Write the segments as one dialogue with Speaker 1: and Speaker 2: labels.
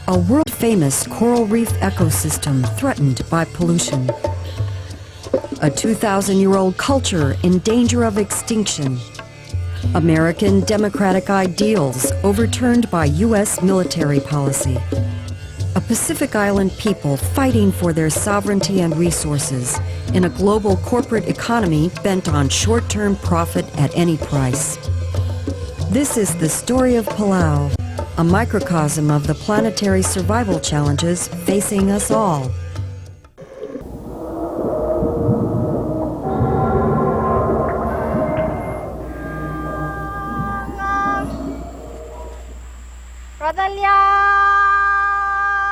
Speaker 1: a world-famous coral reef ecosystem threatened by pollution. A 2,000-year-old culture in danger of extinction. American democratic ideals overturned by U.S. military policy. A Pacific Island people fighting for their sovereignty and resources in a global corporate economy bent on short-term profit at any price. This is the story of Palau, a microcosm of the planetary survival challenges facing us all.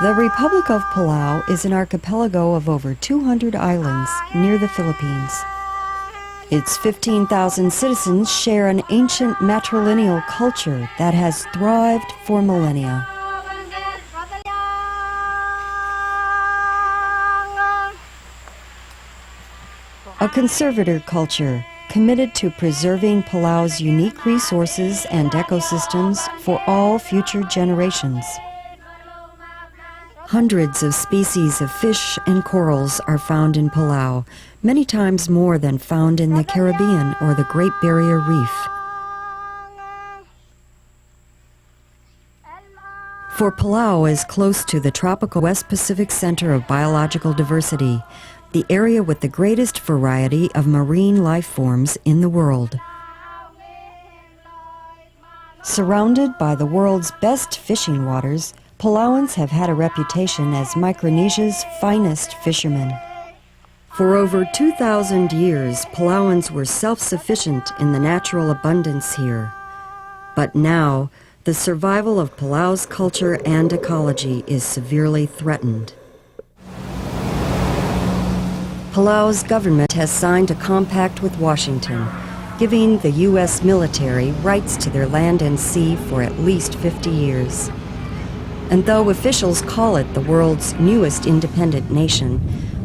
Speaker 1: The Republic of Palau is an archipelago of over 200 islands near the Philippines. Its 15,000 citizens share an ancient matrilineal culture that has thrived for millennia. A conservator culture committed to preserving Palau's unique resources and ecosystems for all future generations. Hundreds of species of fish and corals are found in Palau, many times more than found in the Caribbean or the Great Barrier Reef. For Palau is close to the tropical West Pacific center of biological diversity, the area with the greatest variety of marine life forms in the world. Surrounded by the world's best fishing waters, Palauans have had a reputation as Micronesia's finest fishermen. For over 2,000 years, Palauans were self-sufficient in the natural abundance here. But now, the survival of Palau's culture and ecology is severely threatened. Palau's government has signed a compact with Washington, giving the U.S. military rights to their land and sea for at least 50 years. And though officials call it the world's newest independent nation,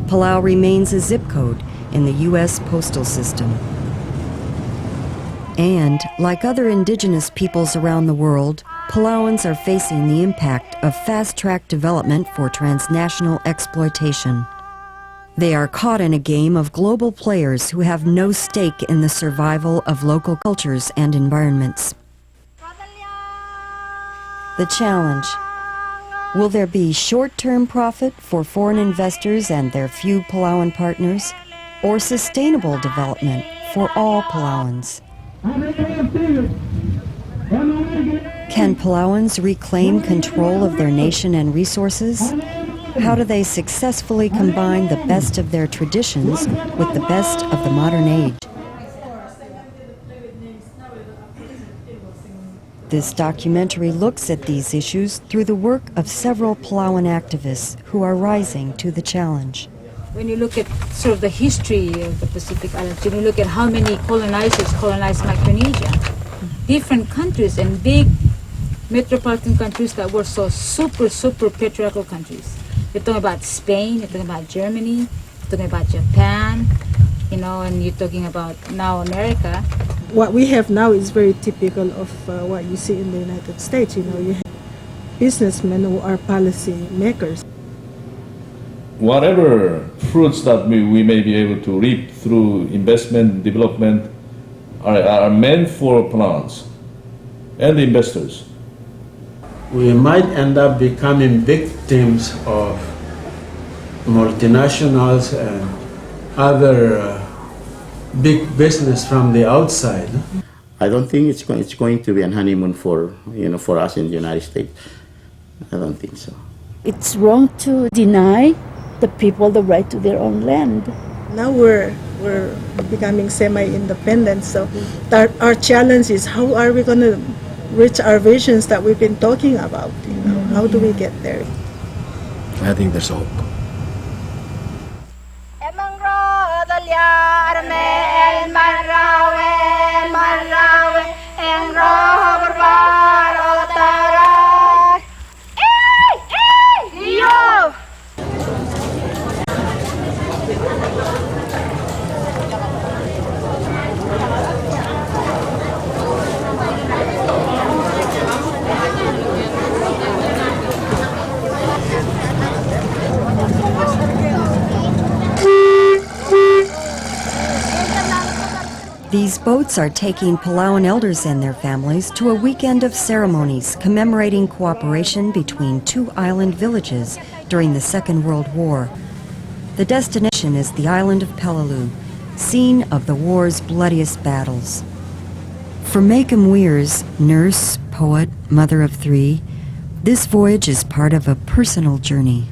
Speaker 1: Palau remains a zip code in the U.S. postal system. And, like other indigenous peoples around the world, Palauans are facing the impact of fast-track development for transnational exploitation. They are caught in a game of global players who have no stake in the survival of local cultures and environments. The challenge: will there be short-term profit for foreign investors and their few Palauan partners, or sustainable development for all Palauans? Can Palauans reclaim control of their nation and resources? How do they successfully combine the best of their traditions with the best of the modern age? This documentary looks at these issues through the work of several Palauan activists who are rising to the challenge.
Speaker 2: When you look at sort of the history of the Pacific Islands, when you look at how many colonizers colonized Micronesia, different countries and big metropolitan countries that were so super patriarchal countries. You're talking about Spain, you're talking about Germany, you're talking about Japan, and you're talking about now America.
Speaker 3: What we have now is very typical of what you see in the United States. You have businessmen who are policy makers.
Speaker 4: Whatever fruits that we may be able to reap through investment, development, are meant for Palauans and the investors.
Speaker 5: We might end up becoming victims of multinationals and other big business from the outside.
Speaker 6: I don't think it's going to be a honeymoon for us in the United States. I don't think so.
Speaker 7: It's wrong to deny the people the right to their own land.
Speaker 3: Now we're becoming semi-independent, so our challenge is how are we going to reach our visions that we've been talking about? How do we get there?
Speaker 8: I think there's hope.
Speaker 1: These boats are taking Palauan elders and their families to a weekend of ceremonies commemorating cooperation between two island villages during the Second World War. The destination is the island of Palau, scene of the war's bloodiest battles. For Macom Weirs, nurse, poet, mother of three, this voyage is part of a personal journey.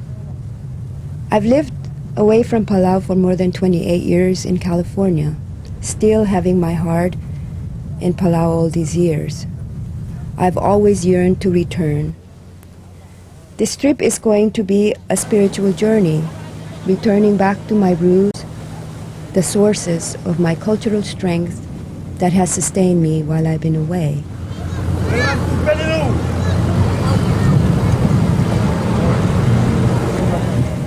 Speaker 9: I've lived away from Palau for more than 28 years in California, still having my heart in Palau all these years. I've always yearned to return. This trip is going to be a spiritual journey, returning back to my roots, the sources of my cultural strength that has sustained me while I've been away.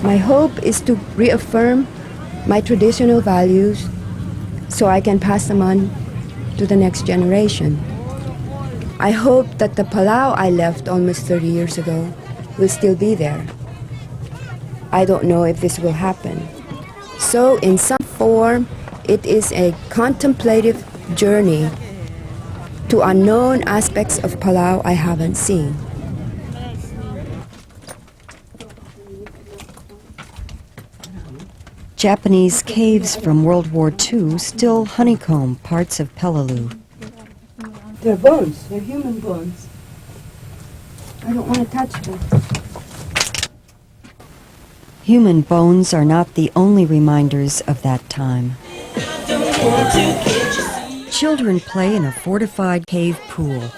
Speaker 9: My hope is to reaffirm my traditional values so I can pass them on to the next generation. I hope that the Palau I left almost 30 years ago will still be there. I don't know if this will happen. So in some form, it is a contemplative journey to unknown aspects of Palau I haven't seen.
Speaker 1: Japanese caves from World War II still honeycomb parts of Palau.
Speaker 9: They're bones. They're human bones. I don't want to touch them.
Speaker 1: Human bones are not the only reminders of that time. Children play in a fortified cave pool.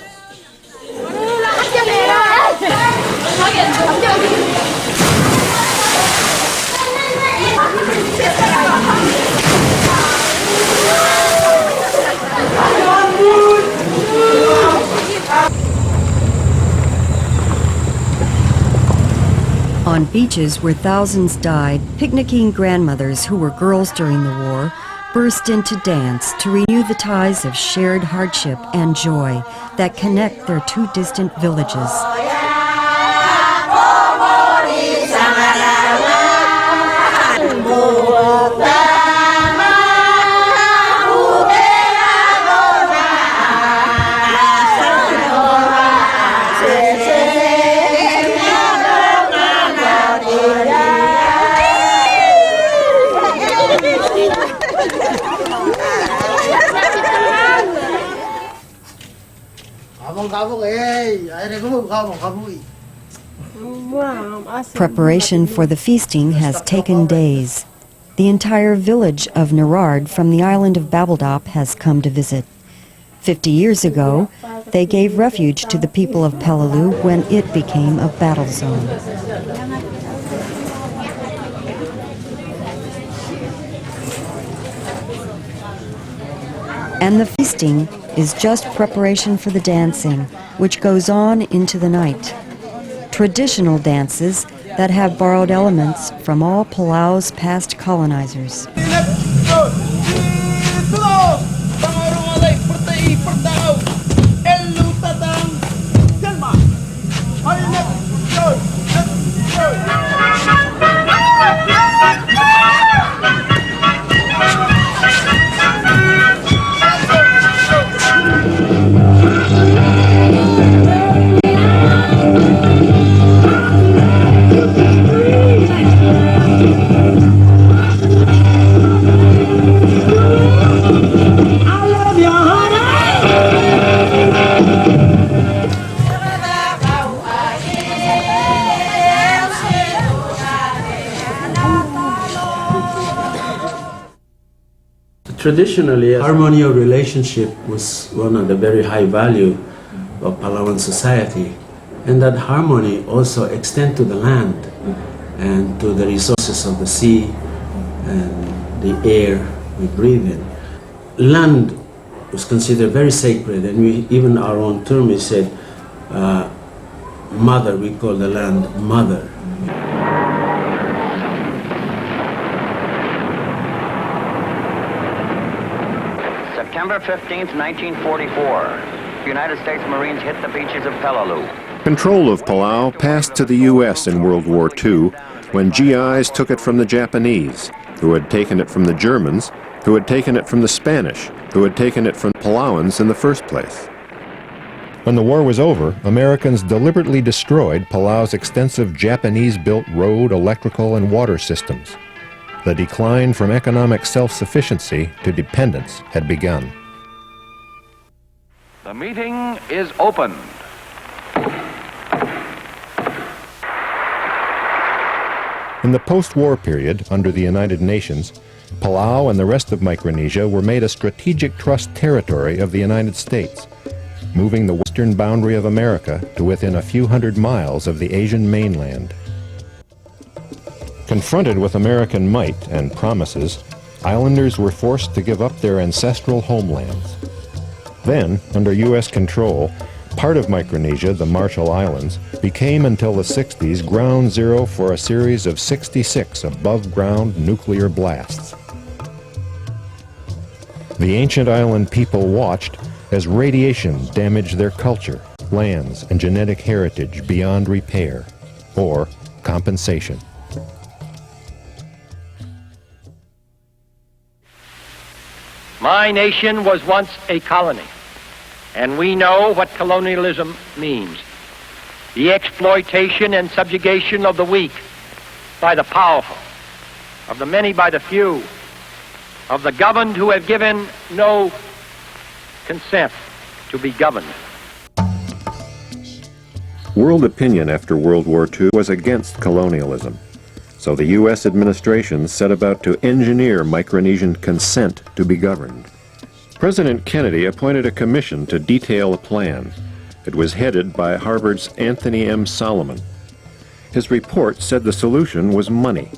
Speaker 1: On beaches where thousands died, picnicking grandmothers who were girls during the war burst into dance to renew the ties of shared hardship and joy that connect their two distant villages. Preparation for the feasting has taken days. The entire village of Nerard from the island of Babeldaap has come to visit. 50 years ago, they gave refuge to the people of Palau when it became a battle zone. And the feasting is just preparation for the dancing, which goes on into the night. Traditional dances that have borrowed elements from all Palau's past colonizers.
Speaker 5: Traditionally, harmony of relationship was one of the very high value of Palauan society, and that harmony also extends to the land and to the resources of the sea and the air we breathe in. Land was considered very sacred, and even our own term is said, mother, we call the land mother.
Speaker 10: September 15th, 1944, United States Marines hit the beaches of Palau.
Speaker 8: Control of Palau passed to the U.S. in World War II when GIs took it from the Japanese, who had taken it from the Germans who had taken it from the Spanish, who had taken it from Palauans in the first place. When the war was over, Americans deliberately destroyed Palau's extensive Japanese-built road, electrical, and water systems. The decline from economic self-sufficiency to dependence had begun.
Speaker 11: The meeting is opened.
Speaker 8: In the post-war period, under the United Nations, Palau and the rest of Micronesia were made a strategic trust territory of the United States, moving the western boundary of America to within a few hundred miles of the Asian mainland. Confronted with American might and promises, islanders were forced to give up their ancestral homelands. Then, under U.S. control, part of Micronesia, the Marshall Islands, became until the 60s ground zero for a series of 66 above-ground nuclear blasts. The ancient island people watched as radiation damaged their culture, lands, and genetic heritage beyond repair or compensation.
Speaker 11: My nation was once a colony, and we know what colonialism means. The exploitation and subjugation of the weak by the powerful, of the many by the few, of the governed who have given no consent to be governed.
Speaker 8: World opinion after World War II was against colonialism, so the U.S. administration set about to engineer Micronesian consent to be governed. President Kennedy appointed a commission to detail a plan. It was headed by Harvard's Anthony M. Solomon. His report said the solution was money.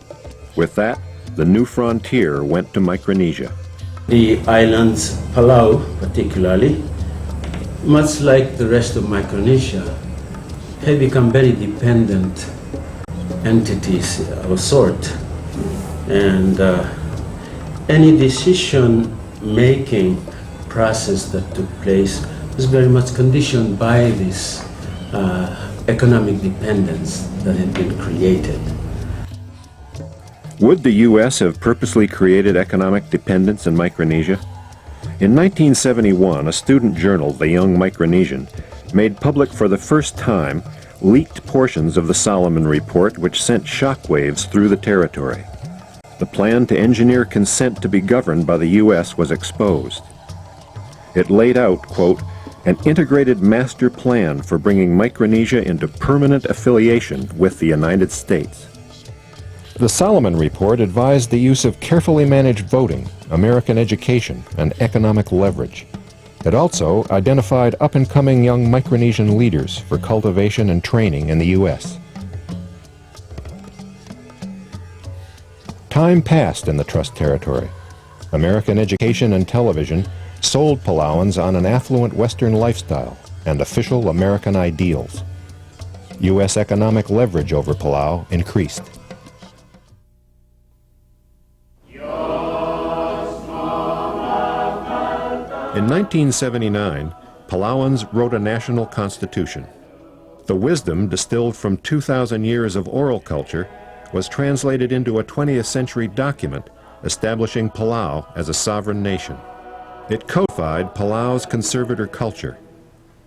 Speaker 8: With that, the new frontier went to Micronesia.
Speaker 5: The islands, Palau particularly, much like the rest of Micronesia, have become very dependent entities of a sort. And any decision-making process that took place was very much conditioned by this economic dependence that had been created.
Speaker 8: Would the U.S. have purposely created economic dependence in Micronesia? In 1971, a student journal, The Young Micronesian, made public for the first time leaked portions of the Solomon Report which sent shockwaves through the territory. The plan to engineer consent to be governed by the U.S. was exposed. It laid out, quote, an integrated master plan for bringing Micronesia into permanent affiliation with the United States. The Solomon Report advised the use of carefully managed voting, American education, and economic leverage. It also identified up-and-coming young Micronesian leaders for cultivation and training in the U.S. Time passed in the Trust Territory. American education and television sold Palauans on an affluent Western lifestyle and official American ideals. U.S. economic leverage over Palau increased. In 1979, Palauans wrote a national constitution. The wisdom distilled from 2,000 years of oral culture was translated into a 20th century document establishing Palau as a sovereign nation. It codified Palau's conservator culture,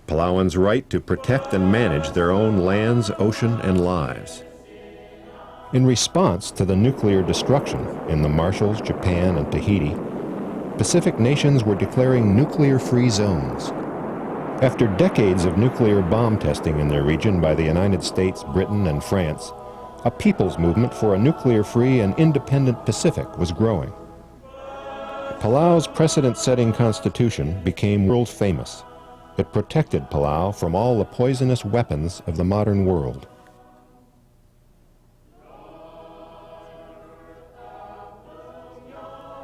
Speaker 8: Palauans' right to protect and manage their own lands, ocean, and lives. In response to the nuclear destruction in the Marshalls, Japan, and Tahiti, Pacific nations were declaring nuclear-free zones. After decades of nuclear bomb testing in their region by the United States, Britain, and France, a people's movement for a nuclear-free and independent Pacific was growing. Palau's precedent-setting constitution became world famous. It protected Palau from all the poisonous weapons of the modern world.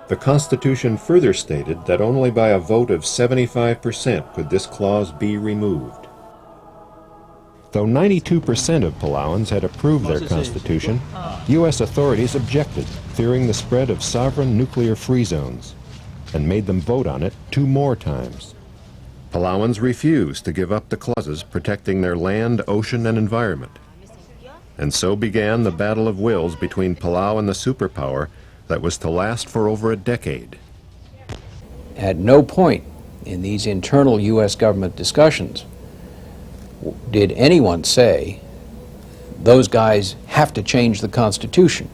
Speaker 8: The Constitution further stated that only by a vote of 75% could this clause be removed. Though 92% of Palauans had approved their constitution, U.S. authorities objected, fearing the spread of sovereign nuclear-free zones, and made them vote on it 2 more times. Palauans refused to give up the clauses protecting their land, ocean, and environment. And so began the battle of wills between Palau and the superpower that was to last for over a decade.
Speaker 12: at no point in these internal U.S. government discussions did anyone say those guys have to change the Constitution,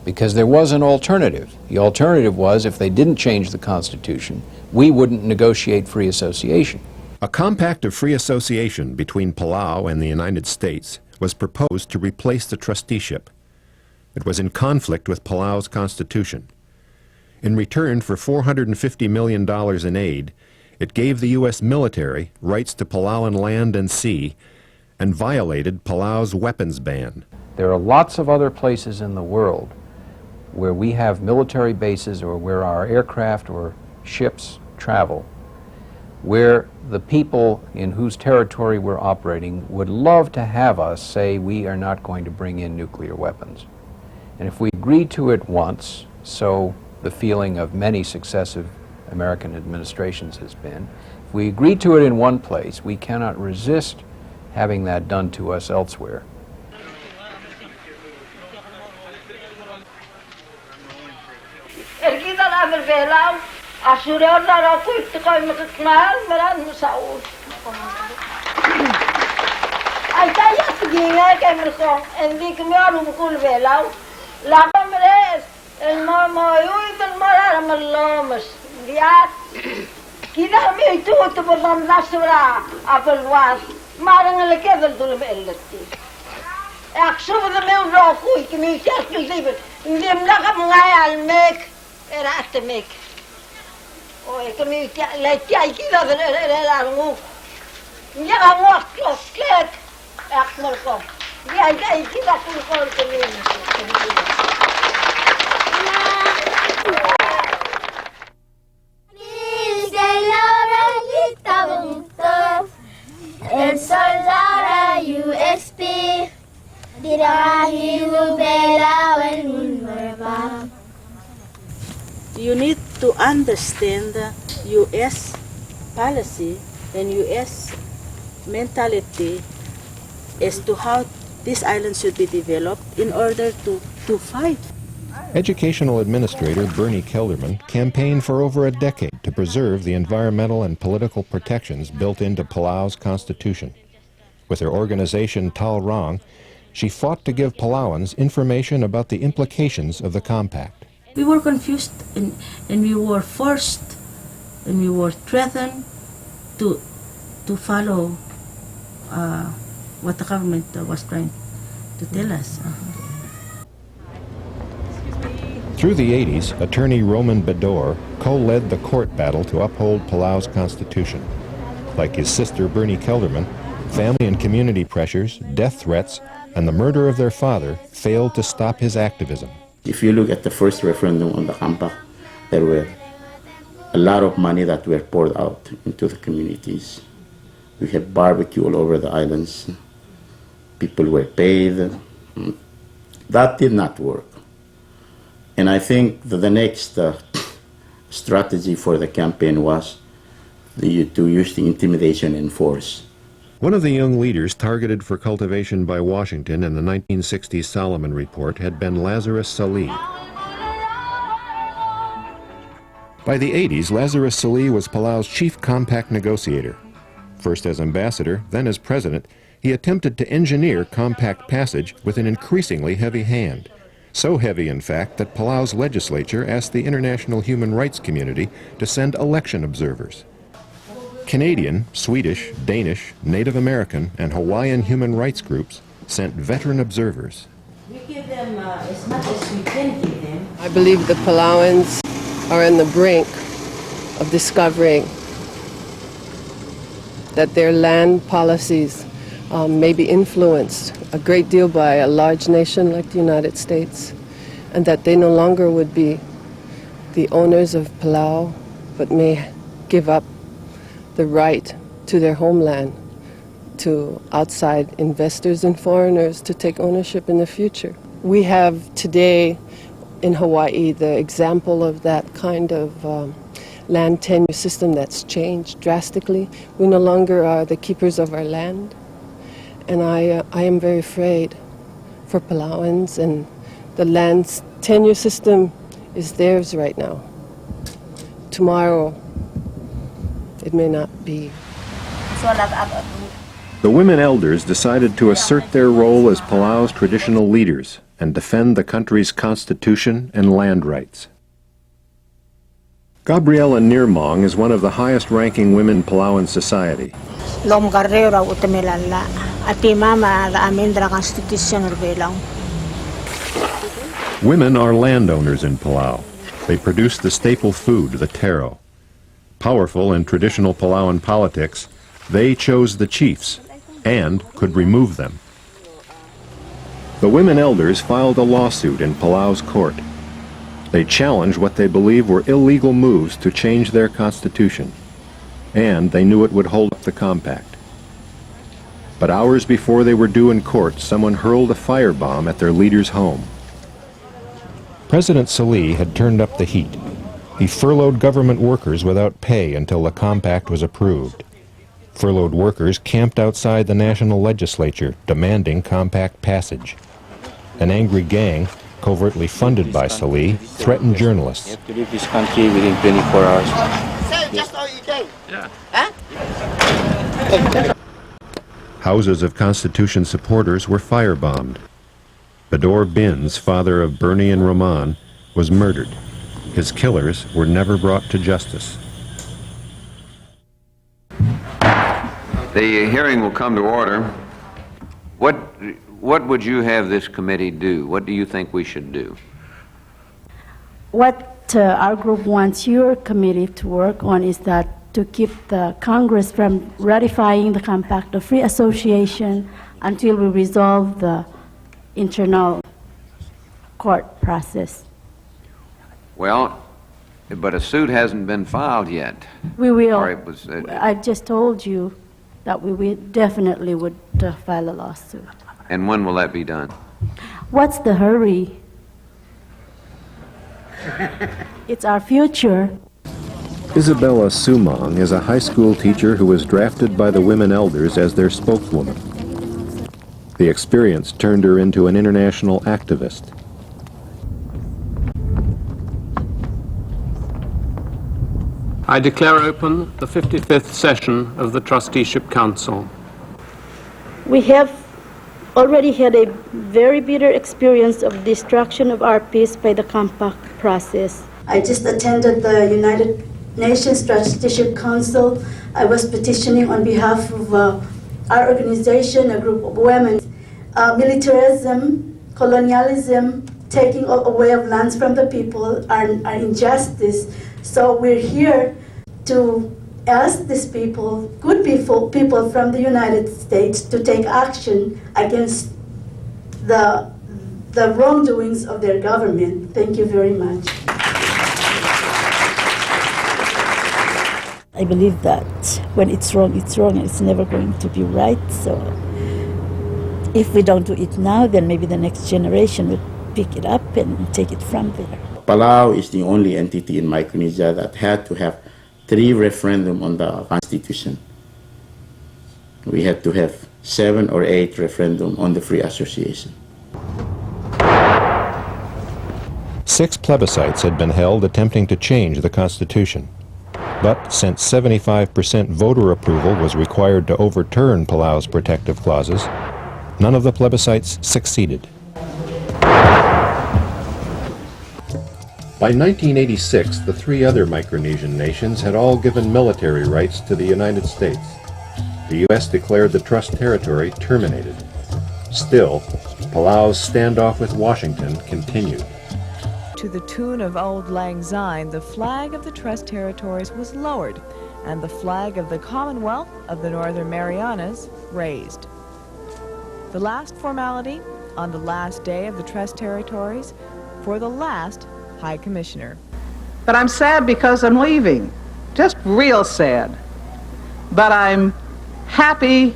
Speaker 12: because there was an alternative. The alternative was, if they didn't change the Constitution, we wouldn't negotiate free association.
Speaker 8: A compact of free association between Palau and the United States was proposed to replace the trusteeship. It was in conflict with Palau's constitution. In return for $450 million in aid, it gave the U.S. military rights to Palauan land and sea and violated Palau's weapons ban.
Speaker 12: There are lots of other places in the world where we have military bases or where our aircraft or ships travel, where the people in whose territory we're operating would love to have us say we are not going to bring in nuclear weapons. And if we agree to it once, so the feeling of many successive American administrations has been, if we agree to it in one place, we cannot resist having that done to us elsewhere.
Speaker 13: Belau, assurer dat ik te komen met het knal, maar dan zou. Hij zei ja te dingen, ik heb er gewoon en die kemel om koel Belau, laat hem reis en mama, joh, ik ben maar aan lomes, ja. Kida me toe te worden lastra, apelwas, maar dan ik heb er door belletti. Ik zou de meu zo goed, ik me zeg je liever, in dem lachen mij al mek. Era este mek. Oye, que me le tía aquí da era algo. Ya vamos los click. Akmarko. Ya aquí da con que me.
Speaker 14: El soldado USP dirahilu Belau el Munwerba.
Speaker 15: You need to understand the U.S. policy and U.S. mentality as to how this island should be developed in order to fight.
Speaker 8: Educational Administrator Bernie Kelderman campaigned for over a decade to preserve the environmental and political protections built into Palau's constitution. With her organization Tal Rang, she fought to give Palauans information about the implications of the compact.
Speaker 7: We were confused and we were forced and we were threatened to follow what the government was trying to tell us.
Speaker 8: Through the 80s, attorney Roman Bedor co-led the court battle to uphold Palau's constitution. Like his sister Bernie Kelderman, family and community pressures, death threats, and the murder of their father failed to stop his activism.
Speaker 6: If you look at the first referendum on the compact, there were a lot of money that were poured out into the communities. We had barbecue all over the islands. People were paid. That did not work. And I think that the next strategy for the campaign was to use the intimidation and force.
Speaker 8: One of the young leaders targeted for cultivation by Washington in the 1960 Solomon Report had been Lazarus Salih. By the 80s, Lazarus Salih was Palau's chief compact negotiator. First as ambassador, then as president, he attempted to engineer compact passage with an increasingly heavy hand. So heavy, in fact, that Palau's legislature asked the international human rights community to send election observers. Canadian, Swedish, Danish, Native American, and Hawaiian human rights groups sent veteran observers.
Speaker 15: We give them as much as we can give them.
Speaker 16: I believe the Palauans are on the brink of discovering that their land policies may be influenced a great deal by a large nation like the United States, and that they no longer would be the owners of Palau, but may give up the right to their homeland to outside investors and foreigners to take ownership in the future. We have today in Hawaii the example of that kind of land tenure system that's changed drastically. We no longer are the keepers of our land, and I am very afraid for Palauans, and the land tenure system is theirs right now. Tomorrow it may not be.
Speaker 8: The women elders decided to assert their role as Palau's traditional leaders and defend the country's constitution and land rights. Gabriela Nirmong is one of the highest-ranking women in Palauan society. Women are landowners in Palau. They produce the staple food, the taro. Powerful in traditional Palauan politics, they chose the chiefs and could remove them. The women elders filed a lawsuit in Palau's court. They challenged what they believe were illegal moves to change their constitution, and they knew it would hold up the compact. But hours before they were due in court, someone hurled a firebomb at their leader's home. President Salih had turned up the heat. He furloughed government workers without pay until the compact was approved. Furloughed workers camped outside the national legislature, demanding compact passage. An angry gang, covertly funded by Salih, threatened journalists.
Speaker 17: You have to leave this country within 24 hours.
Speaker 8: Houses of Constitution supporters were firebombed. Bador Bin's, father of Bernie and Roman, was murdered. His killers were never brought to justice.
Speaker 18: The hearing will come to order. What would you have this committee do? What do you think we should do?
Speaker 19: What our group wants your committee to work on is that to keep the Congress from ratifying the Compact of Free Association until we resolve the internal court process.
Speaker 18: Well, but a suit hasn't been filed yet.
Speaker 19: We will.
Speaker 18: Or it was,
Speaker 19: I just told you that we definitely would file a lawsuit.
Speaker 18: and when will that be done?
Speaker 19: What's the hurry? It's our future.
Speaker 8: Isabella Sumong is a high school teacher who was drafted by the women elders as their spokeswoman. The experience turned her into an international activist.
Speaker 20: I declare open the 55th session of the Trusteeship Council.
Speaker 19: We have already had a very bitter experience of destruction of our peace by the compact process. I just attended the United Nations Trusteeship Council. I was petitioning on behalf of our organization, a group of women. Militarism, colonialism, taking away of lands from the people are injustice. So we're here to ask these people, good people from the United States, to take action against the wrongdoings of their government. Thank you very much. I believe that when it's wrong, and it's never going to be right. So if we don't do it now, then maybe the next generation will pick it up and take it from there.
Speaker 6: Palau is the only entity in Micronesia that had to have 3 referendums on the Constitution. We had to have 7 or 8 referendums on the free association.
Speaker 8: 6 plebiscites had been held attempting to change the Constitution. But since 75% voter approval was required to overturn Palau's protective clauses, none of the plebiscites succeeded. By 1986, the 3 other Micronesian nations had all given military rights to the United States. The U.S. declared the Trust Territory terminated. Still, Palau's standoff with Washington continued.
Speaker 21: To the tune of Auld Lang Syne, the flag of the Trust Territories was lowered and the flag of the Commonwealth of the Northern Marianas raised. The last formality on the last day of the Trust Territories for the last High Commissioner.
Speaker 22: But I'm sad because I'm leaving. Just real sad. But I'm happy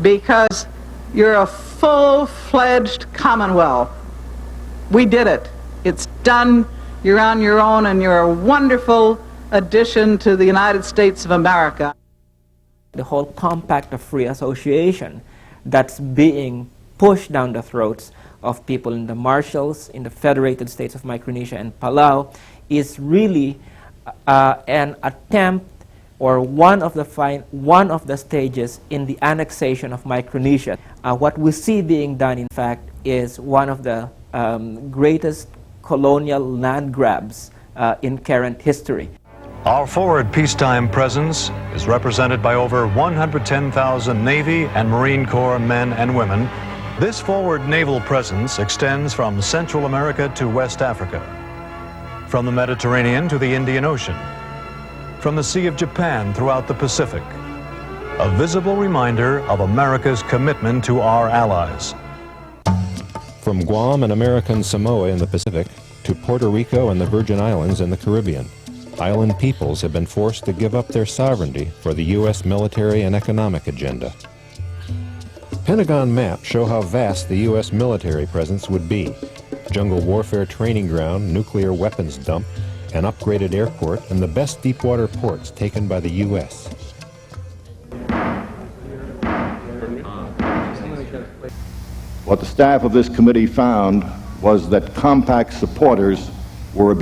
Speaker 22: because you're a full-fledged Commonwealth. We did it. It's done. You're on your own, and you're a wonderful addition to the United States of America.
Speaker 23: The whole Compact of Free Association that's being pushed down the throats of people in the Marshalls, in the Federated States of Micronesia and Palau is really an attempt or one of the stages in the annexation of Micronesia. What we see being done, in fact, is one of the greatest colonial land grabs in current history.
Speaker 2: Our forward peacetime presence is represented by over 110,000 Navy and Marine Corps men and women. This forward naval presence extends from Central America to West Africa, from the Mediterranean to the Indian Ocean, from the Sea of Japan throughout the Pacific, a visible reminder of America's commitment to our allies.
Speaker 8: From Guam and American Samoa in the Pacific to Puerto Rico and the Virgin Islands in the Caribbean, island peoples have been forced to give up their sovereignty for the U.S. military and economic agenda. Pentagon maps show how vast the U.S. military presence would be. Jungle warfare training ground, nuclear weapons dump, an upgraded airport, and the best deepwater ports taken by the U.S.
Speaker 3: What the staff of this committee found was that compact supporters were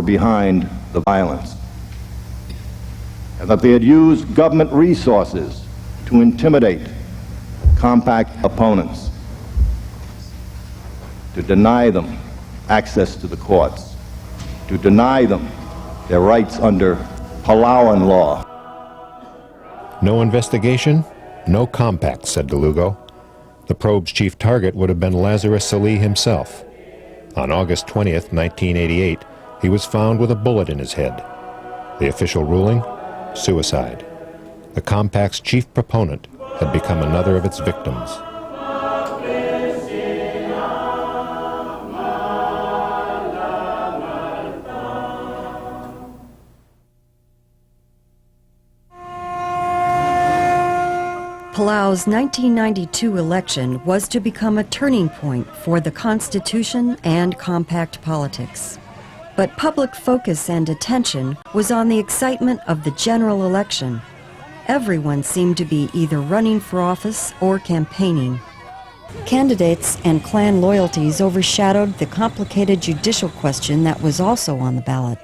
Speaker 3: behind the violence, and that they had used government resources to intimidate compact opponents, to deny them access to the courts, to deny them their rights under Palauan law.
Speaker 8: No investigation, no compact, said DeLugo. The probe's chief target would have been Lazarus Salih himself. On August 20th, 1988, he was found with a bullet in his head. The official ruling? Suicide. The compact's chief proponent had become another of its victims.
Speaker 1: Palau's 1992 election was to become a turning point for the Constitution and compact politics. But public focus and attention was on the excitement of the general election. Everyone seemed to be either running for office or campaigning. Candidates and clan loyalties overshadowed the complicated judicial question that was also on the ballot.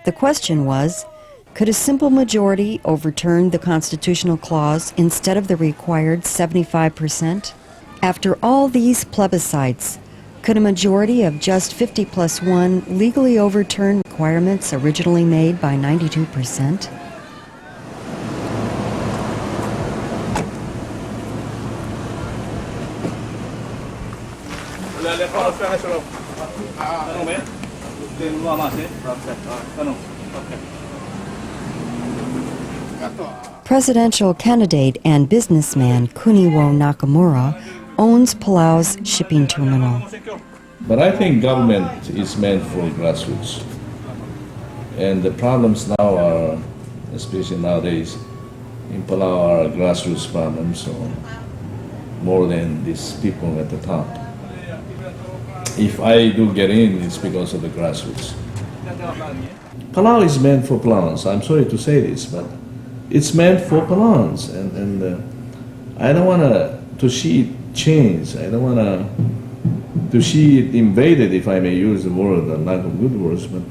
Speaker 1: The question was, could a simple majority overturn the constitutional clause instead of the required 75%? After all these plebiscites, could a majority of just 50+1 legally overturn requirements originally made by 92%? Presidential candidate and businessman Kuniwo Nakamura owns Palau's shipping terminal.
Speaker 4: But I think government is meant for grassroots. And the problems now are, especially nowadays, in Palau are grassroots problems, so more than these people at the top. If I do get in, it's because of the grassroots. Palau is meant for Palauans. I'm sorry to say this, but it's meant for Palauans, and I don't want to see it change. I don't want to see it invaded, if I may use the word, a lack of good words, but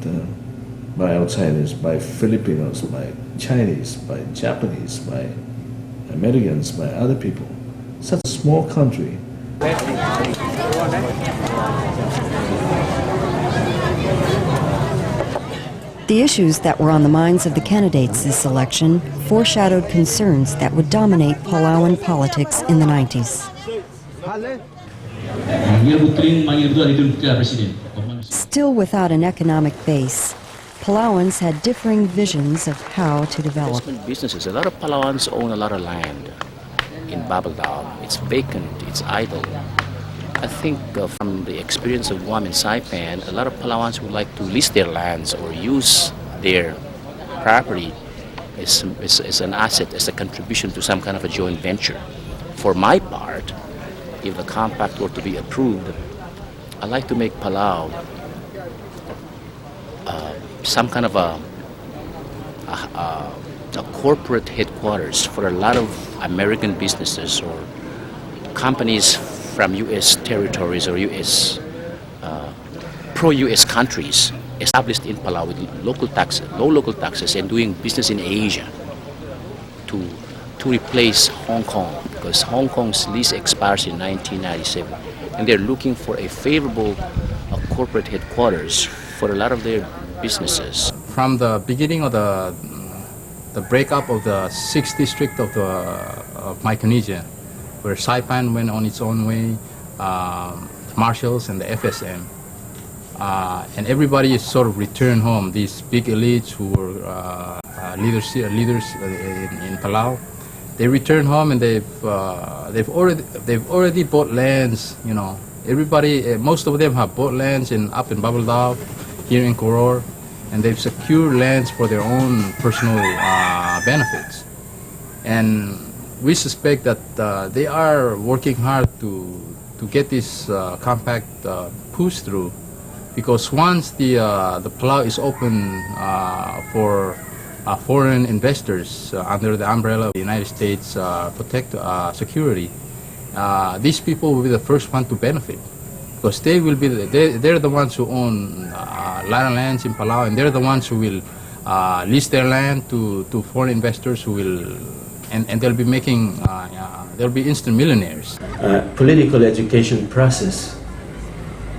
Speaker 4: by outsiders, by Filipinos, by Chinese, by Japanese, by Americans, by other people. Such a small country.
Speaker 1: The issues that were on the minds of the candidates this election foreshadowed concerns that would dominate Palauan politics in the 90s. Still without an economic base, Palauans had differing visions of how to develop.
Speaker 24: Businesses. A lot of Palauans own a lot of land in Belau. It's vacant, it's idle. I think from the experience of Guam and Saipan, a lot of Palauans would like to lease their lands or use their property as an asset, as a contribution to some kind of a joint venture. For my part, if the compact were to be approved, I'd like to make Palau some kind of a corporate headquarters for a lot of American businesses or companies from U.S. territories or U.S. pro-U.S. countries established in Palau with local taxes, low local taxes, and doing business in Asia to replace Hong Kong, because Hong Kong's lease expires in 1997, and they're looking for a favorable corporate headquarters for a lot of their businesses.
Speaker 5: From the beginning of the breakup of the 6th district of Micronesia, where Saipan went on its own way, Marshals and the FSM, and everybody sort of returned home. These big elites who were leaders in Palau, they returned home, and they've already bought lands. You know, everybody, most of them have bought lands up in Babeldaw, here in Koror, and they've secured lands for their own personal benefits. And we suspect that they are working hard to get this compact pushed through, because once the Palau is open for foreign investors under the umbrella of the United States security, these people will be the first one to benefit, because they will be they're the ones who own a lot of lands in Palau, and they're the ones who will lease their land to foreign investors who will, and they'll be making they'll be instant millionaires.
Speaker 9: Political education process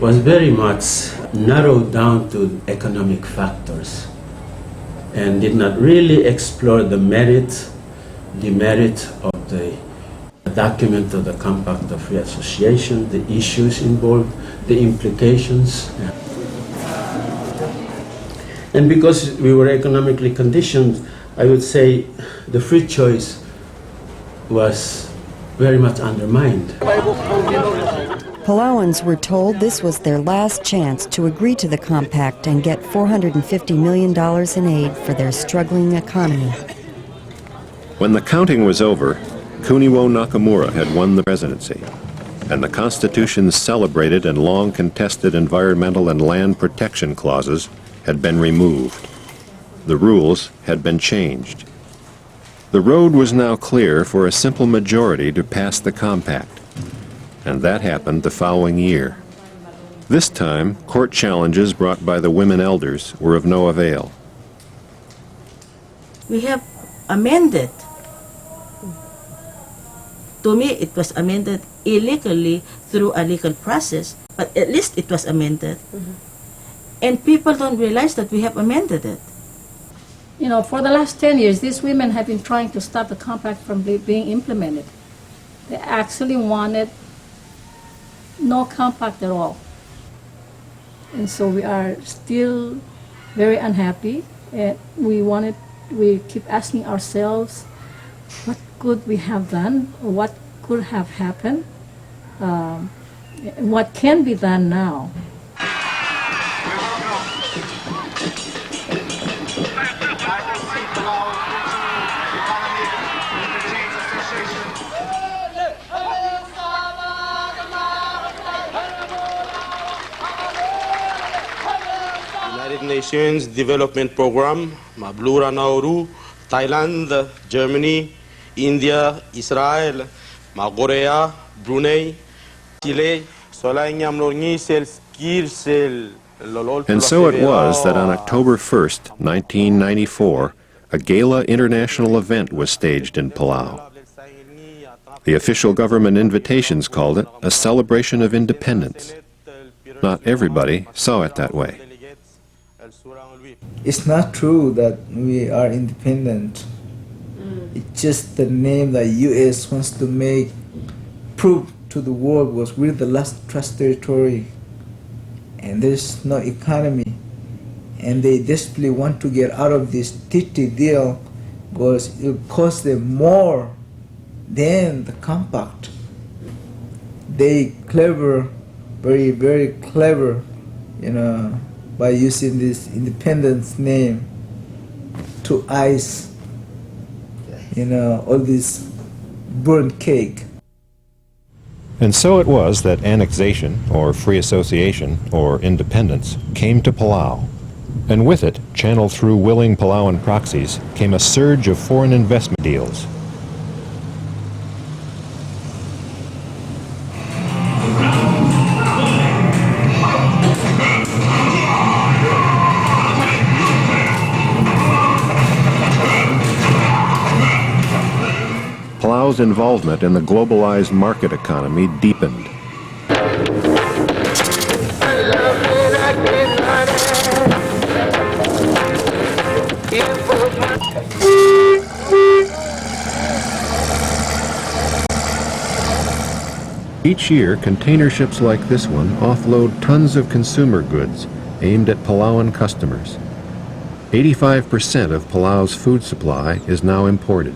Speaker 9: was very much narrowed down to economic factors, and did not really explore the merit, demerit of the document of the Compact of Free Association, the issues involved, the implications. And because we were economically conditioned, I would say the free choice was very much undermined.
Speaker 1: Palauans were told this was their last chance to agree to the compact and get $450 million in aid for their struggling economy.
Speaker 8: When the counting was over, Kuniwo Nakamura had won the presidency, and the Constitution's celebrated and long contested environmental and land protection clauses had been removed. The rules had been changed. The road was now clear for a simple majority to pass the compact, and that happened the following year. This time, court challenges brought by the women elders were of no avail.
Speaker 7: We have amended. To me, it was amended illegally through a legal process, but at least it was amended. And people don't realize that we have amended it.
Speaker 10: You know, for the last 10 years, these women have been trying to stop the compact from being implemented. They actually wanted no compact at all. And so we are still very unhappy, and we keep asking ourselves, what could we have done, or what could have happened, what can be done now.
Speaker 11: United Nations Development Program, Mablura Nauru, Thailand, Germany, India, Israel, Korea, Brunei, Chile,
Speaker 8: And so it was that on October 1st, 1994, a gala international event was staged in Palau. The official government invitations called it a celebration of independence. Not everybody saw it that way.
Speaker 25: It's not true that we are independent. It's just the name that U.S. wants to prove to the world was we're the last trust territory, and there's no economy, and they desperately want to get out of this TT deal because it will cost them more than the compact. They clever, very, very clever, you know, by using this independence name to ice, you know, all this burnt cake.
Speaker 8: And so it was that annexation, or free association, or independence, came to Palau. And with it, channeled through willing Palauan proxies, came a surge of foreign investment deals. Palau's involvement in the globalized market economy deepened. Each year, container ships like this one offload tons of consumer goods aimed at Palauan customers. 85% of Palau's food supply is now imported.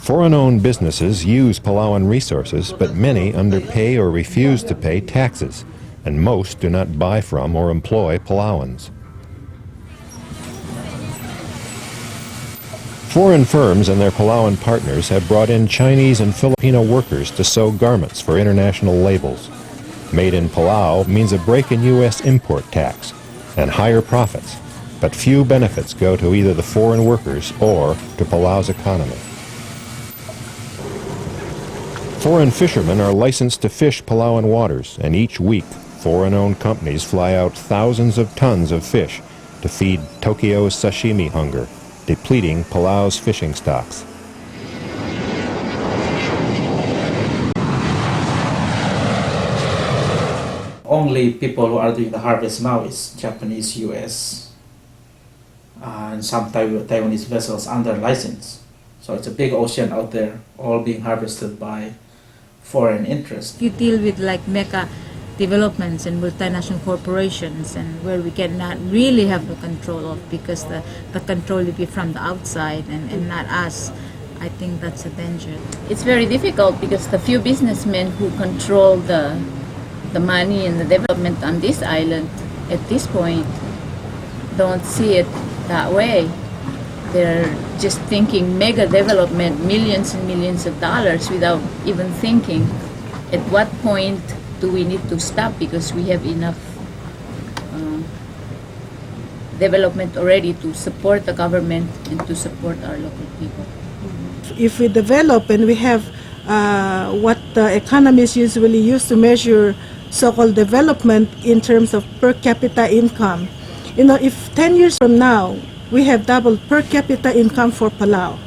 Speaker 8: Foreign-owned businesses use Palauan resources, but many underpay or refuse to pay taxes, and most do not buy from or employ Palauans. Foreign firms and their Palauan partners have brought in Chinese and Filipino workers to sew garments for international labels. Made in Palau means a break in U.S. import tax and higher profits, but few benefits go to either the foreign workers or to Palau's economy. Foreign fishermen are licensed to fish Palauan waters, and each week foreign-owned companies fly out thousands of tons of fish to feed Tokyo's sashimi hunger, depleting Palau's fishing stocks.
Speaker 12: Only people who are doing the harvest now is Japanese, US, and some Taiwanese vessels under license. So it's a big ocean out there, all being harvested by foreign interests.
Speaker 13: You deal with like mega developments and multinational corporations, and where we cannot really have the control of, because the control will be from the outside and not us. I think that's a danger.
Speaker 14: It's very difficult because the few businessmen who control the money and the development on this island at this point don't see it that way. They're just thinking mega development, millions and millions of dollars, without even thinking at what point do we need to stop, because we have enough development already to support the government and to support our local people.
Speaker 15: If we develop and we have what the economists usually use to measure so-called development in terms of per capita income, you know, if 10 years from now we have doubled per capita income for Palau,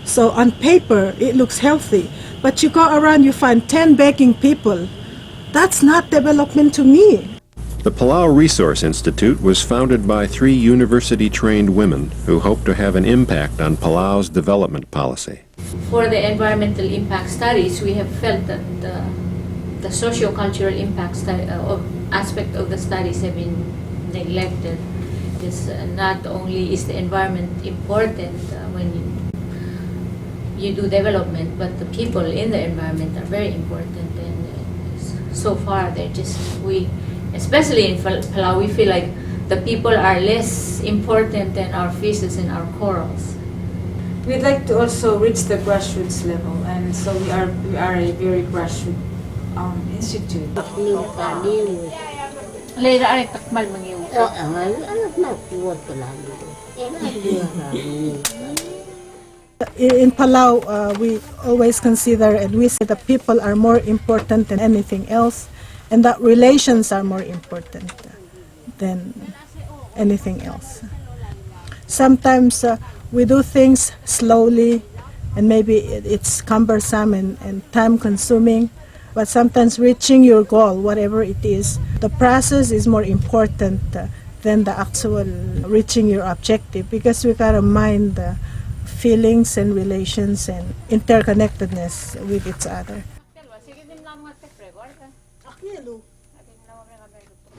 Speaker 15: so on paper it looks healthy, but you go around, you find 10 begging people. That's not development to me.
Speaker 8: The Palau Resource Institute was founded by 3 university-trained women who hope to have an impact on Palau's development policy.
Speaker 14: For the environmental impact studies, we have felt that the socio-cultural impact aspect of the studies have been neglected. Because not only is the environment important when you do development, but the people in the environment are very important. And so far, especially in Palau, we feel like the people are less important than our fishes and our corals.
Speaker 16: We'd like to also reach the grassroots level, and so we are a very grassroots institute.
Speaker 15: In Palau, we always consider and we say that people are more important than anything else, and that relations are more important than anything else. Sometimes we do things slowly, and maybe it's cumbersome and time-consuming, but sometimes reaching your goal, whatever it is, the process is more important than the actual reaching your objective, because we gotta mind the feelings and relations and interconnectedness with each other.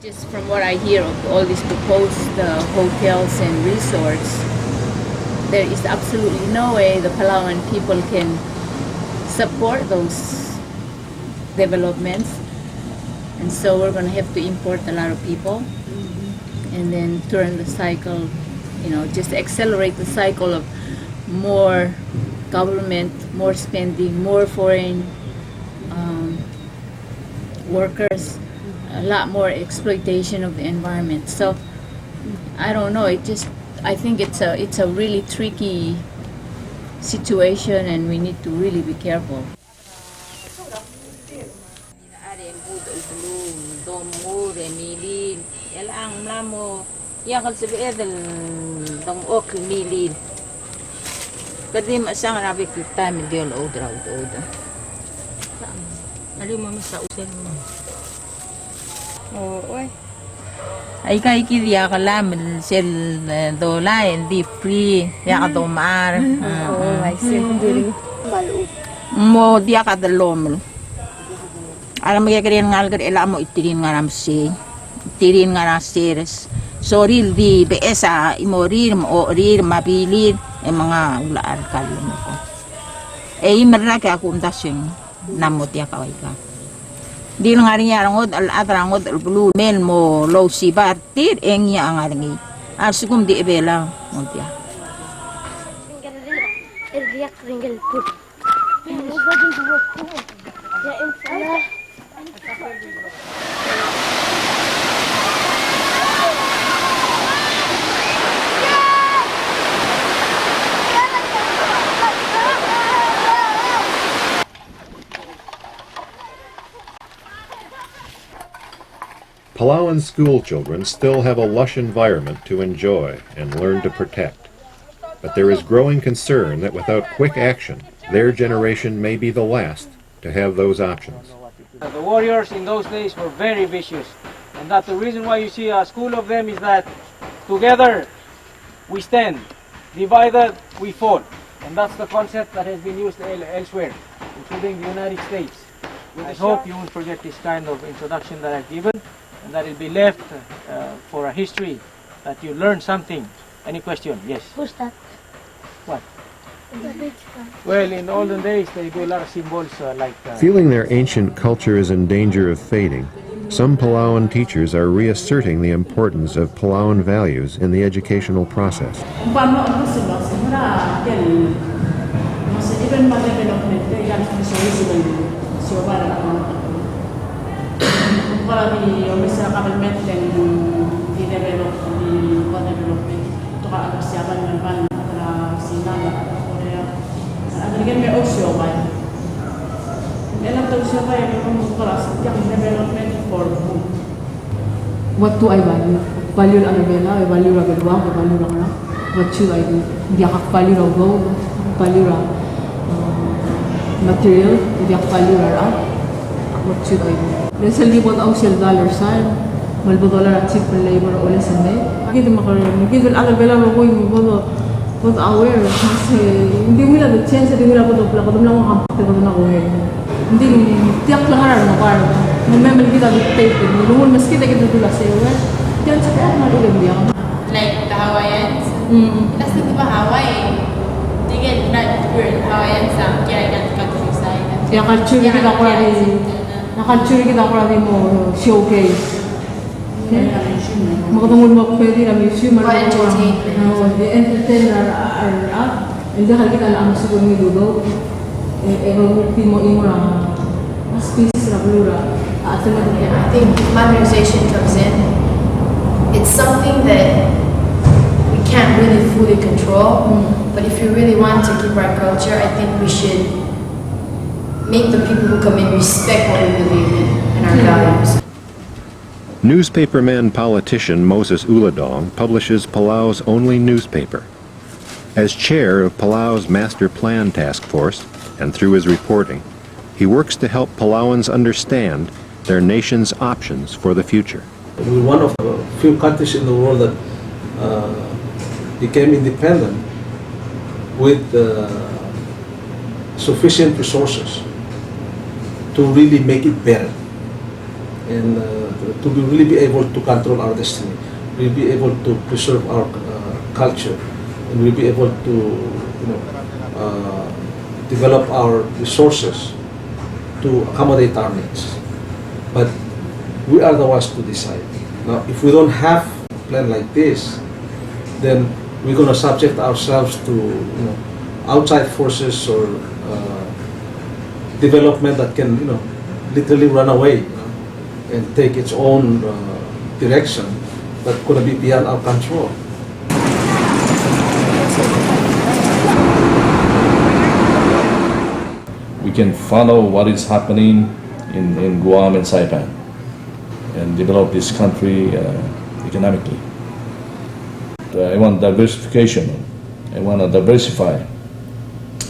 Speaker 14: Just from what I hear of all these proposed hotels and resorts, there is absolutely no way the Palauan people can support those developments, and so we're going to have to import a lot of people and then turn the cycle, just accelerate the cycle of more government, more spending, more foreign workers, a lot more exploitation of the environment. So I don't know, I think it's a really tricky situation, and we need to really be careful.
Speaker 13: Kadi masang rabi kita milyon odra. Ano mo sa usen mo? Oo, oy. Ay kay kidiya ka lam sel dola hindi free ya ka domar.
Speaker 6: Oo, ay sel balu.
Speaker 13: Mo dia ka dalom. Alam mo kaya ngal ka ela mo itirin nga ramsi. Itirin nga raseres. Soril di beesa imorir mo orir mabilir mga ulaan kalmo ko. Mereka kaya ako umtasyon namot ya kaway ka. Di nga rin yarangod al-atrangod al-bulu men mo low si bartir engya ang aringi. Asugum di Belau montia.
Speaker 6: الرياق رنجل البول وبعدين جوا يا انسان
Speaker 8: Palauan school children still have a lush environment to enjoy and learn to protect. But there is growing concern that without quick action, their generation may be the last to have those options.
Speaker 17: The warriors in those days were very vicious. And that the reason why you see a school of them is that together we stand, divided we fall. And that's the concept that has been used elsewhere, including the United States. I hope you won't forget this kind of introduction that I've given, and that it'll be left for a history, that you learn something. Any question? Yes?
Speaker 6: Who's that?
Speaker 17: What? Well, in olden days, they do a lot of symbols like...
Speaker 8: Feeling their ancient culture is in danger of fading, some Palauan teachers are reasserting the importance of Palauan values in the educational process.
Speaker 18: What do I value? Value ang Belau, I value ang Belau, I value ang anak. What should I do? Hindi ako value ang gold, value ang material, hindi ako value ang art. What should I do? Then sa libot ang $1 sign, $1 at cheap labor ulit sa may. Hindi makaroon ang Belau ko yung was aware kasi hindi mo na the chance hindi mo na ko lang makampakte ko na ko hindi tiyak lang araw na parang may kita dictate lumul mas kita dula sa iyo yan sa kaya na ulit diyan
Speaker 19: like the Hawaiians kasi di ba Hawaii they get not weird Hawaiians kaya countryside
Speaker 18: kaya culture kita ko rin mo showcase makatungod mo pwede na museum or entertain hindi kita na ang siguro ni Ludo mo na species na blura
Speaker 19: I think modernization comes in. It's something that we can't really fully control, but if you really want to keep our culture, I think we should make the people who come in respect what we believe in and our values.
Speaker 8: Newspaperman politician Moses Uladong publishes Palau's only newspaper. As chair of Palau's Master Plan Task Force, and through his reporting, he works to help Palauans understand their nation's options for the future.
Speaker 4: We're one of the few countries in the world that became independent with sufficient resources to really make it better and to really be able to control our destiny. We'll be able to preserve our culture, and we'll be able to develop our resources to accommodate our needs. But we are the ones to decide. Now, if we don't have a plan like this, then we're going to subject ourselves to outside forces or development that can literally run away and take its own direction that could be beyond our control. We can follow what is happening in Guam and Saipan and develop this country economically. I want diversification. I want to diversify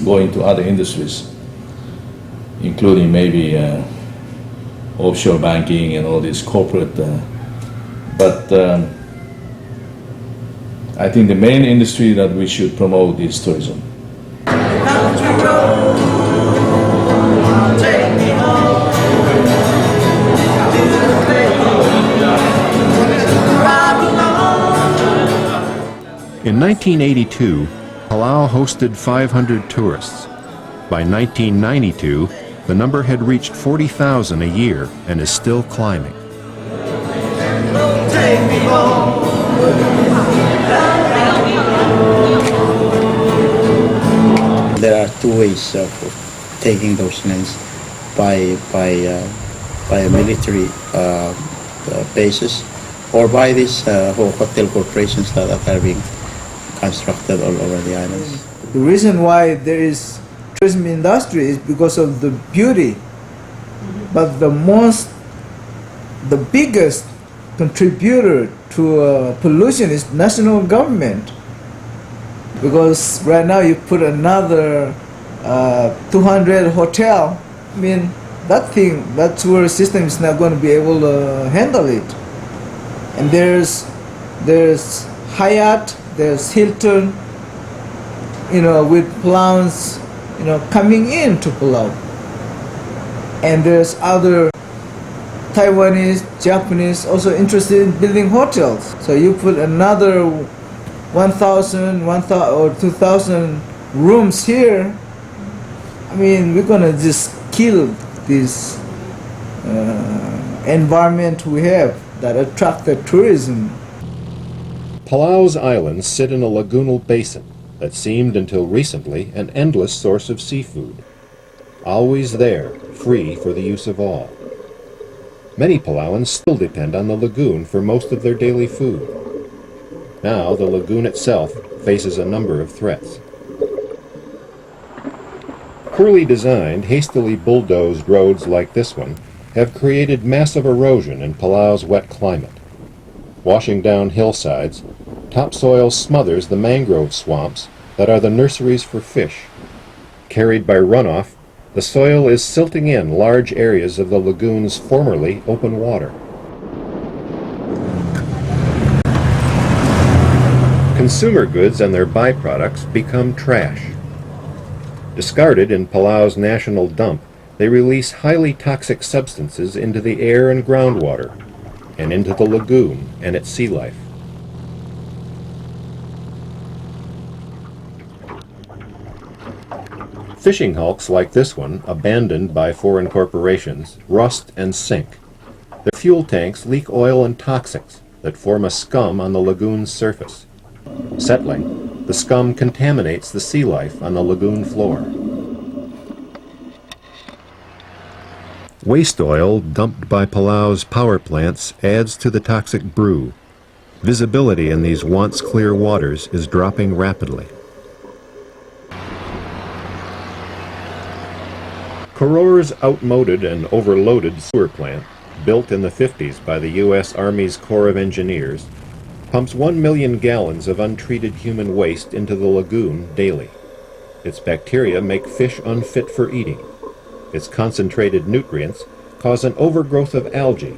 Speaker 4: go into other industries, including maybe offshore banking and all this corporate. But I think the main industry that we should promote is tourism.
Speaker 8: In 1982, Palau hosted 500 tourists. By 1992, the number had reached 40,000 a year and is still climbing.
Speaker 2: There are two ways of taking those lands, by a military basis, or by these hotel corporations that are being constructed all over the islands.
Speaker 25: The reason why there is tourism industry is because of the beauty, but the biggest contributor to pollution is national government, because right now you put another 200 hotel, I mean that tourist system is not going to be able to handle it. And there's Hyatt, there's Hilton, with plans, coming into Palau. And there's other Taiwanese, Japanese also interested in building hotels. So you put another 1,000 or 2,000 rooms here. I mean, we're gonna just kill this environment we have that attracted tourism.
Speaker 8: Palau's islands sit in a lagoonal basin that seemed until recently an endless source of seafood. Always there, free for the use of all. Many Palauans still depend on the lagoon for most of their daily food. Now the lagoon itself faces a number of threats. Poorly designed, hastily bulldozed roads like this one have created massive erosion in Palau's wet climate. Washing down hillsides, topsoil smothers the mangrove swamps that are the nurseries for fish. Carried by runoff, the soil is silting in large areas of the lagoon's formerly open water. Consumer goods and their byproducts become trash. Discarded in Palau's national dump, they release highly toxic substances into the air and groundwater, and into the lagoon and its sea life. Fishing hulks like this one, abandoned by foreign corporations, rust and sink. Their fuel tanks leak oil and toxics that form a scum on the lagoon's surface. Settling, the scum contaminates the sea life on the lagoon floor. Waste oil dumped by Palau's power plants adds to the toxic brew. Visibility in these once clear waters is dropping rapidly. Koror's outmoded and overloaded sewer plant, built in the 50s by the U.S. Army's Corps of Engineers, pumps 1 million gallons of untreated human waste into the lagoon daily. Its bacteria make fish unfit for eating. Its concentrated nutrients cause an overgrowth of algae,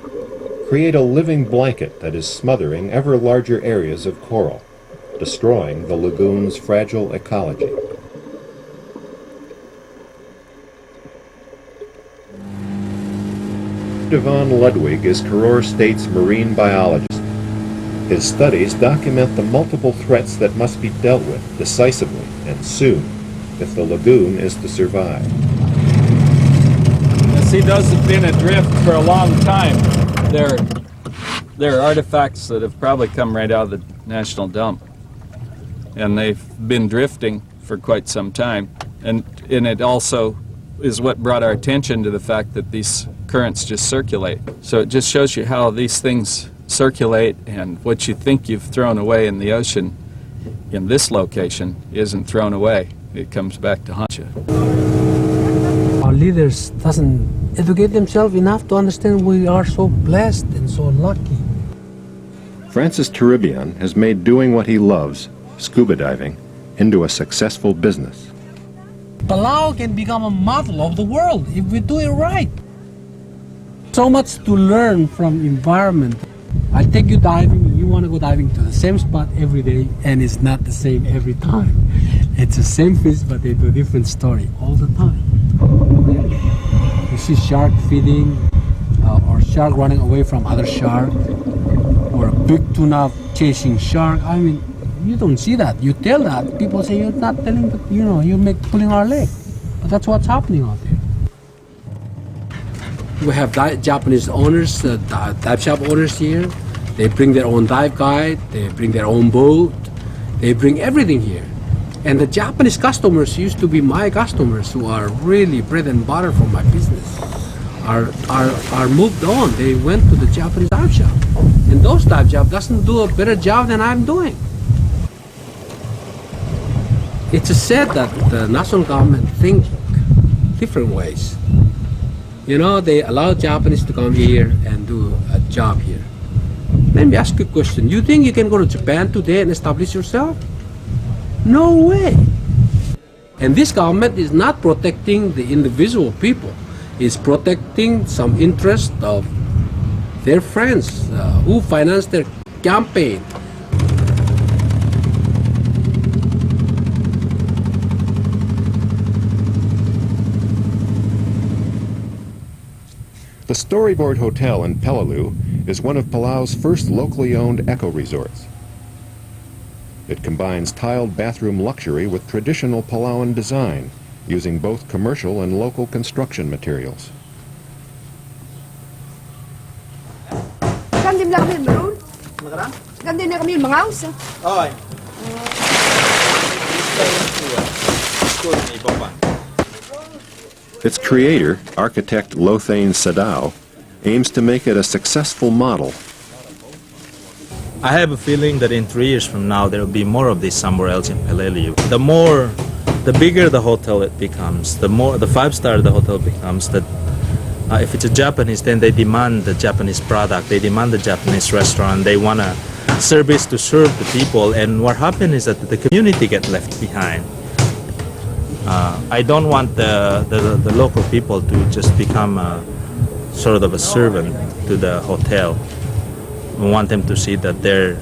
Speaker 8: create a living blanket that is smothering ever larger areas of coral, destroying the lagoon's fragile ecology. Devon Ludwig is Koror State's marine biologist. His studies document the multiple threats that must be dealt with decisively and soon if the lagoon is to survive.
Speaker 20: The sea does have been adrift for a long time. There are artifacts that have probably come right out of the national dump, and they've been drifting for quite some time. And it also is what brought our attention to the fact that these currents just circulate. So it just shows you how these things circulate, and what you think you've thrown away in the ocean in this location isn't thrown away. It comes back to haunt you.
Speaker 21: Our leaders doesn't educate themselves enough to understand we are so blessed and so lucky.
Speaker 8: Francis Turibian has made doing what he loves, scuba diving, into a successful business.
Speaker 21: Palau can become a model of the world if we do it right. So much to learn from environment. I take you diving, you want to go diving to the same spot every day, and it's not the same every time. It's the same fish, but they do a different story all the time. You see shark feeding, or shark running away from other shark, or a big tuna chasing shark. I mean, you don't see that. You tell that. People say you're not telling, but you're pulling our leg. But that's what's happening out there. We have Japanese owners, dive shop owners here. They bring their own dive guide, they bring their own boat, they bring everything here. And the Japanese customers used to be my customers, who are really bread and butter for my business, are moved on. They went to the Japanese dive shop. And those dive shop doesn't do a better job than I'm doing. It's said that the national government think different ways. They allow Japanese to come here and do a job here. Let me ask you a question. You think you can go to Japan today and establish yourself? No way. And this government is not protecting the individual people. It's protecting some interest of their friends who finance their campaign.
Speaker 8: The Storyboard Hotel in Palau is one of Palau's first locally owned eco-resorts. It combines tiled bathroom luxury with traditional Palauan design, using both commercial and local construction materials.
Speaker 3: Gandim lang kami maroon. Gandim na kami mangaus.
Speaker 5: Okay.
Speaker 8: Its creator, architect Lothane Sadao, aims to make it a successful model.
Speaker 5: I have a feeling that in 3 years from now there will be more of this somewhere else in Palau. The bigger the hotel it becomes, the 5-star the hotel becomes, that if it's a Japanese, then they demand the Japanese product, they demand the Japanese restaurant, they want a service to serve the people, and what happens is that the community get left behind. I don't want the local people to just become sort of a servant to the hotel. We want them to see that their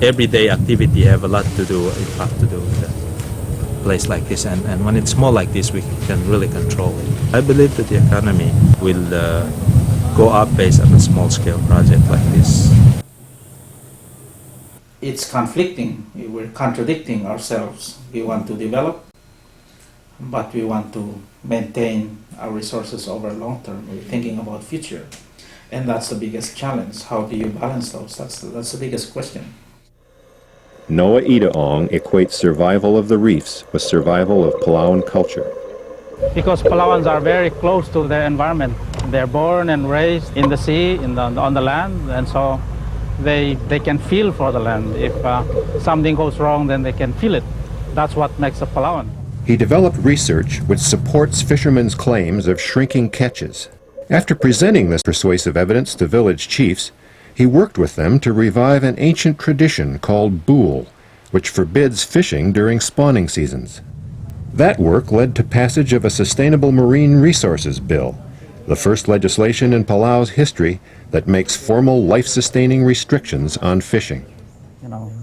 Speaker 5: everyday activity have a lot to do, impact to do with a place like this. And when it's small like this, we can really control it. I believe that the economy will go up based on a small-scale project like this.
Speaker 12: It's conflicting. We're contradicting ourselves. We want to develop, but we want to maintain our resources over long term. We're thinking about future, and that's the biggest challenge. How do you balance those? That's the biggest question.
Speaker 8: Noah Idaong equates survival of the reefs with survival of Palauan culture.
Speaker 17: Because Palauans are very close to their environment. They're born and raised in the sea, on the land, and so they can feel for the land. If something goes wrong, then they can feel it. That's what makes a Palauan.
Speaker 8: He developed research which supports fishermen's claims of shrinking catches. After presenting this persuasive evidence to village chiefs, he worked with them to revive an ancient tradition called bool, which forbids fishing during spawning seasons. That work led to passage of a Sustainable Marine Resources Bill, the first legislation in Palau's history that makes formal life-sustaining restrictions on fishing.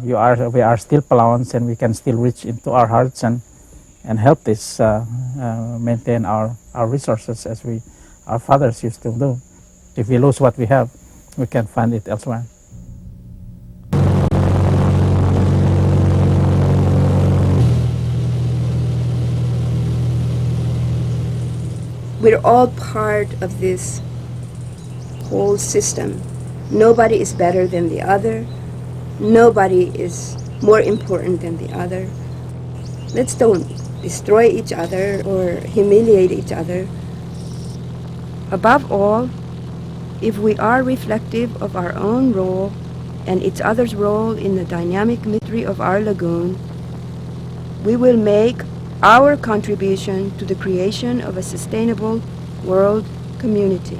Speaker 17: We are still Palauans, and we can still reach into our hearts and help this maintain our resources as our fathers used to do. If we lose what we have, we can find it elsewhere.
Speaker 3: We're all part of this whole system. Nobody is better than the other. Nobody is more important than the other. Let's don't destroy each other or humiliate each other. Above all, if we are reflective of our own role and each other's role in the dynamic mystery of our lagoon, we will make our contribution to the creation of a sustainable world community.